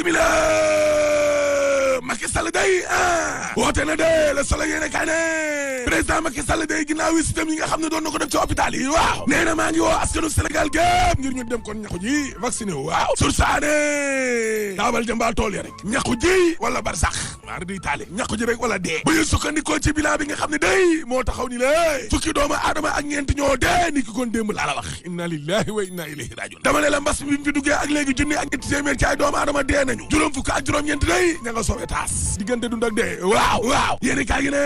bisimila Macky Sall day woote na de Le Soleil yéene kaay ne président Macky Sall day ginnaaw yi système yi nga xam ne doon na ko def ci hôpital yi waaw nee na maa ngi woo askanu Sénégal gépp ngir ñu dem kon ñaxu ji vacciné wu waaw sur saane taabal jëmbaa tool ya rek ñaxu ji wala bar sax maar di taali ñaxu ji rek wala dee bu ñu sukkandikoo ci bilan bi nga xam ne day moo taxaw ni la fukki doomu aadama ak ñeent ñoo dee ni ki kon démb laa la wax inna lillahi wa inna ilayhi rajiun dama ne la mbas bi mu fi duggee ak léegi junni ak ñetti téeméer ci ay doomu aadama dee nañu juróom fukk ak juróom-ñeent day ña nga soobee taas diggante dund ak dee waaw yéeni kaa gi ne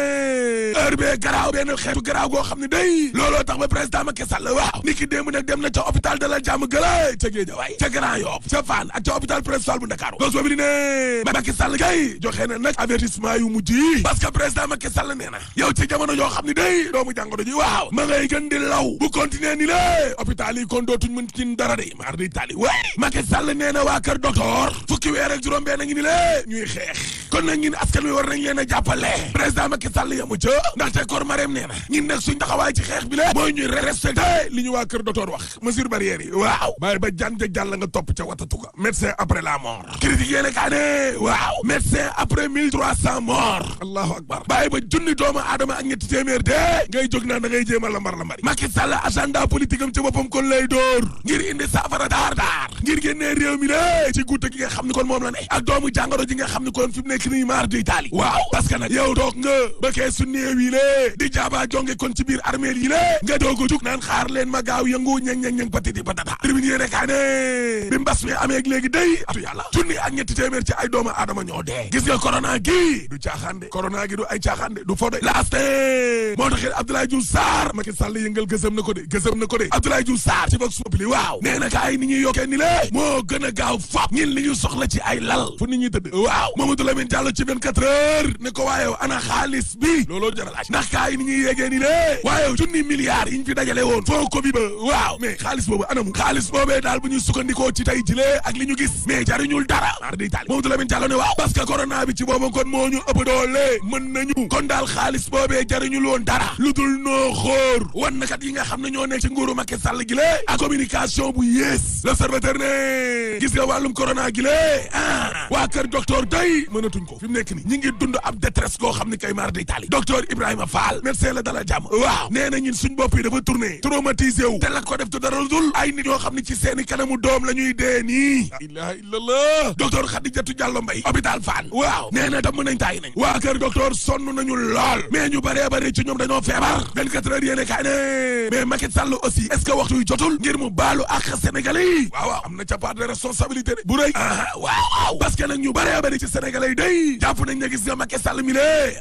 heure bee garaaw benn xeetu garaaw goo xam ne day looloo tax ba président Macky Sall waaw ni ki démb nag dem na ca hôpital Dalal Jàmm gëla ca Guédiawaye ca Grand Yoff ca Fann ak ca hôpital principal bu Ndakaaru gos boobu di ne Macky Sall kay joxe na nag avertissement yu mujj yi parce que président Macky Sall nee na yow ci jamono yoo xam ne day doomu jàngoro ji waaw ma ngay gën di law bu continuer ni la hôpital yi kon dootuñ mën ci dara de maar di tali waay Macky Sall nee na waa kër docteur fukki weer ak juróom benn ngi ni la ñuy xeex kon nag ñun askan wi war nañ leen a jàppale président Macky Sall yamu ca ndaxte kor Marème nee na ñun nag suñ taxawaay ci xeex bi la mooy ñuy respecté li ñu waa kër docteur wax mesure barrière yi waaw bàyyi ba jan ja jàll nga topp ca watatuka médecin après la mort critique yéene kaa ne waaw médecin après 1300 morts allahu akbar bàyyi ba junni doomu aadama ak ñetti téeméer de ngay jóg naan da ngay jéem a lambar lambari Macky Sall agenda politique am ci boppam kon lay door ngir indi saafara daar ngir génnee réew mi la ci guute gi nga xam ne kon moom la ne ak doomu jàngoro ji nga xam ne kon fi mu nekk nii maar di Italie waaw parce que nag yow toog nga ba kee su néew yi lée di jaaba jonge kon ci biir armeel yi lée nga doog a jug naan xaar leen ma gaaw yëngu ñeng patiti patata tribune yéene kaa ne bi mbas mi amee léegi day atu yàlla junni ak ñetti téeméer ci ay doomu aadama ñoo dee gis nga corona gi du caaxaan de corona gi du ay caaxaan de du fo de laaste moo taxit Abdoulaye Diouf Sarr Macky Sall yëngal gësëm na ko de Abdoulaye Diouf Sarr ci Vox Populi waaw nee na kaa yi ni ñuy yokkee ni lée moo gën a gaaw fop ñin li ñu soxla ci ay lal fu nit ñuy tëdd waaw Mamadou Lamine Diallo ci 24 heures ne ko waaye ana xaalis bi looloo jar a laaj ndax kaa yi ni ñuy yéegee ni lée waaye junni milliards yi ñu fi dajale woon foo Covid ba waaw mais xaalis boobu anamu xaalis boobee daal bu ñu sukkandikoo ci tey jilee ak li ñu gis mais jariñul dara mar di taali Mamadou Lamine Diallo ne waaw parce que corona bi ci boobu kon moo ñu ëpp doole mën nañu kon daal xaalis boobee jariñul woon dara lu dul noo xóor wan nakat yi nga xam ne ñoo nekk ci nguuru Macky Sall gi lée ak communication bu yées l'observateur ne gis nga wàllum corona gi lée waa kër docteur day mënatuñ ko fi mu nekk ni ñi ngi dund ab détresse koo xam ne kay mar day taali docteur Ibrahima Fall médecin la Dalal Jàmm waaw nee na ñun suñ bopp yi dafa tourné traumatisé wu te la ko def te dara dul ay nit yoo xam ne ci seeni kanamu doom la ñuy dee nii la ilaha illallah docteur Khadijatou Diallo Mbaye hôpital Fann waaw nee na damm nañ taay nañ waa kër docteur sonn nañu lool mais ñu bëree bëri ci ñoom dañoo feebar 24 heures yéene kaay ne mais Macky Sall aussi est-ce que waxtu yu jotul ngir mu baalu ak Sénégalais yi waaw am na ca part de responsabilité de bu rëy waaw parce que nag ñu bëree bëri ci Sénégalais yi day jàpp nañ ne gis nga Macky Sall mi lée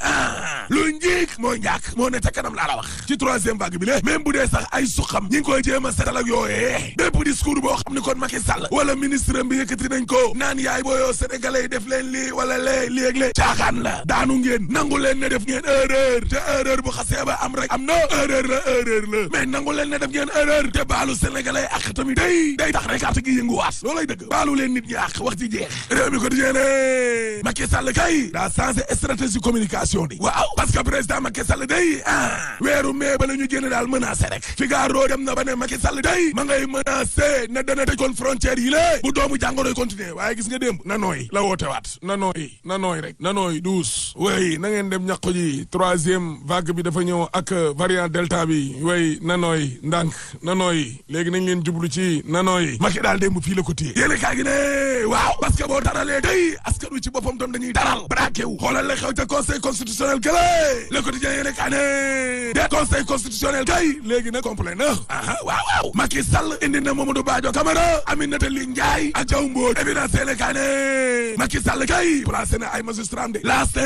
lu njiik moo njaak moo ne ca kanam laa la wax ci troisième vague bi lée même bu dee sax ay suxam ñi ngi koy jéem a setal ak yooyee bépp discours boo xam ne kon Macky Sall wala ministre bi yëkkati nañ ko naan yaay booyoo Sénégalais yi def leen lii wala lii ak lee caaxaan la daanu ngeen nangu leen ne def ngeen erreur te erreur bu xasee ba am rek am na erreur la mais nangu leen ne def ngeen erreur te baalu Sénégalais ak tamit day tax rek carte gi yënguwaat loolay dëgg baalu leen nit ñi ak wax ci jeex réew mi ko di jeene Macky Sall kay daa changé stratégie communication di waaw parce que président Macky Sall day weeru mai ba la ñu génn daal menacé rek Figaro dem na ba ne Macky Sall day ma ngay menacé ne dana tëjoon frontière yi la bu doomu jàngoroy continuer waaye gis nga démb na nooy la woote waat na nooy rek na nooy douce way na ngeen dem ñàkko ji troisième vague bi dafa ñëw ak variant delta bi way na nooy ndànk na nooy léegi nañ leen jublu ci na nooy Macky daal démb fii la ko téye yéene kaa gi ne waaw parce que boo daralee day askan wi ci boppam tam dañuy daral braqué wu xoolal la xew ca conseil constitutionnel gële le quotidien yéene kaa ne de conseil constitutionnel kay léegi na complet na waaw Macky Sall indi na Mamadou Badio Camara Aminata Ly Ndiaye ak Diaw Mbodj évidence yéene kaa ne Macky Sall kay placé na ay magistrat de laaste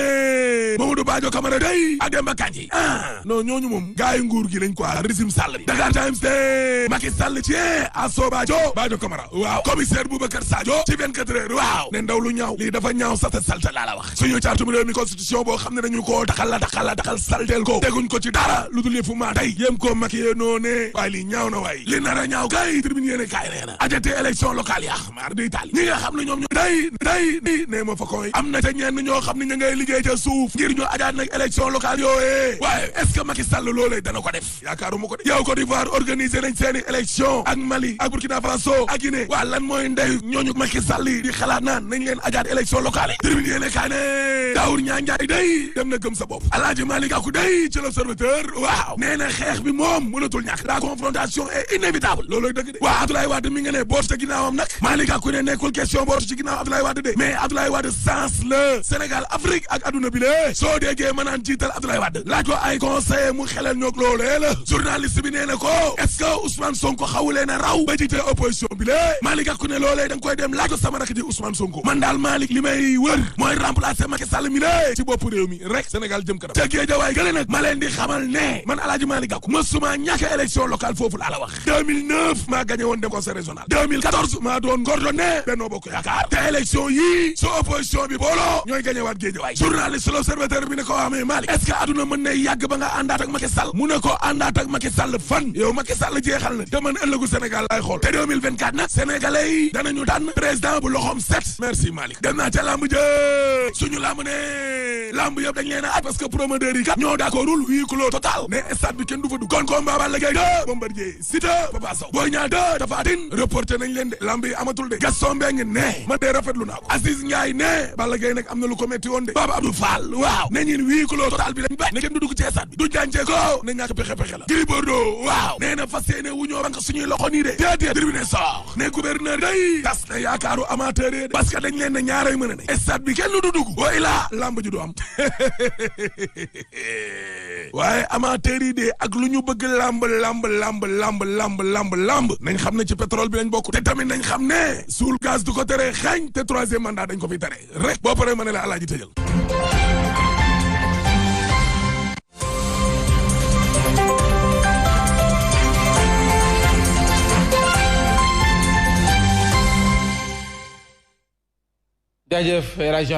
Mamadou Badio Camara day ak Demba Kandji non ñooñu moom gars yi nguur gi lañ quoi régime Sall bi Dakar Times de Macky Sall ci asso Badio Camara waaw commissaire Boubacar Sadio ci 24 heures waaw ne ndaw lu ñaaw lii dafa ñaaw salte set laa la wax suñu cartum réew mi constitution boo xam ne dañu koo taxal salteel ko teguñ ko ci dara lu dul yëfu maa tey yéem koo maquillé noo ne waaye lii ñaaw na waay li nar a ñaaw kay tribune yéene kaay nee na ajate élection locale ya maar day taal ñi nga xam ne ñoom ñoo day nee ma fa koy am na ca ñenn ñoo xam ne ñu ngay liggéey ca suuf ngir ñu ajaat nag élection locale yooyee waaye est-ce que Macky Sall loolee dana ko def yaakaaruma ko de yow Côte d'Ivoire organiser nañ seeni élection ak Mali ak Burkina Faso ak Guinée waa lan mooy ndey ñooñu Macky Sall di xalaat naan nañ leen ajaat élection locale yi tribune yéene kaay ne Daour Ndiaye day dem na gëm sa bopp Alaaji Malick Gakou day ci l'Observateur waaw nee na xeex bi moom mënatul ñàkk la confrontation est inévitable looloy dëgg de waa Abdoulaye Wade mi nga ne boot ca ginnaawam nag Malick Gakou ne nekkul question boot ci ginnaaw Abdoulaye Wade de mais Abdoulaye Wade sens la Sénégal Afrique ak adduna bi le soo déggee ma naan jiital Abdoulaye Wade laaj ko ay conseiller mu xelal ñoog loolee la journaliste bi nee na ko est-ce que Ousmane Sonko xawulee na raw ba jiite opposition bi le Malick Gakou ne loolee da nga koy dem laaj ko sama rakk ji Ousmane Sonko man daal Malick li may wër mooy remplacer Macky Sall mi le ci bopp réew mi rek Sénégal jëm kanam ca Guédiawaye gële nag ma leen di xamal ne man Alaaji Malick Gakou mësuma ñàkk élection locale foofu laa la wax 2009 maa gagné woon dem conseil régional 2014 maa doon coordonné Benno Bokk Yaakaar te élection yii su opposition bi booloo ñooy gagné waat Guédiawaye journaliste l'Observateur bi ne ko amee Malick est-ce que aduna mën na yàgg ba nga àndaat ak Macky Sall mu ne ko àndaat ak Macky Sall fan yow Macky Sall jeexal na te man ëllëgu Sénégal lay xool te 2024 nag sénégalais yi danañu tànn président bu loxoom set merci Malick dem naa ca lamb jë suñu lamb ne lamb yëpp dañ leen a aj parce que promoteurs yi kat ñoo d'accordul huis clos total ne stade bi kenn du fa dugg kon combat Balla Gaye 2 Bombardier Siteu Papa Sow Boy Niang 2 Tapha Tine reporté nañ leen de lamb yi amatul de Gaston Mbengue ne ma dee rafetlu naa ko Aziz Ndiaye ne Balla Gaye nag am na lu ko metti woon de Baba Abdou Fall waaw ne ñin huis clos total bi lañ bañ ne kenn du dugg ci stade bi du jàncee ko ne ñàkk pexe la Gris Bordeaux waaw nee na fas yéene wu ñoo bank suñuy loxo nii de déedéet tribune sox ne gouverneur day tas na yaakaaru amateur yi parce que dañ leen ne ñaaray mën a ne stade bi kenn du dugg wa ilaa lamb ji du am waaye amateur yi de ak lu ñu bëgg lamb nañ xam ne ci pétrole bi lañ bokk te tamit nañ xam ne suul gaz du ko tere xañ te troisième mandat dañ ko fi tere rek boo paree ma ne la alaaji tëjal jaajëf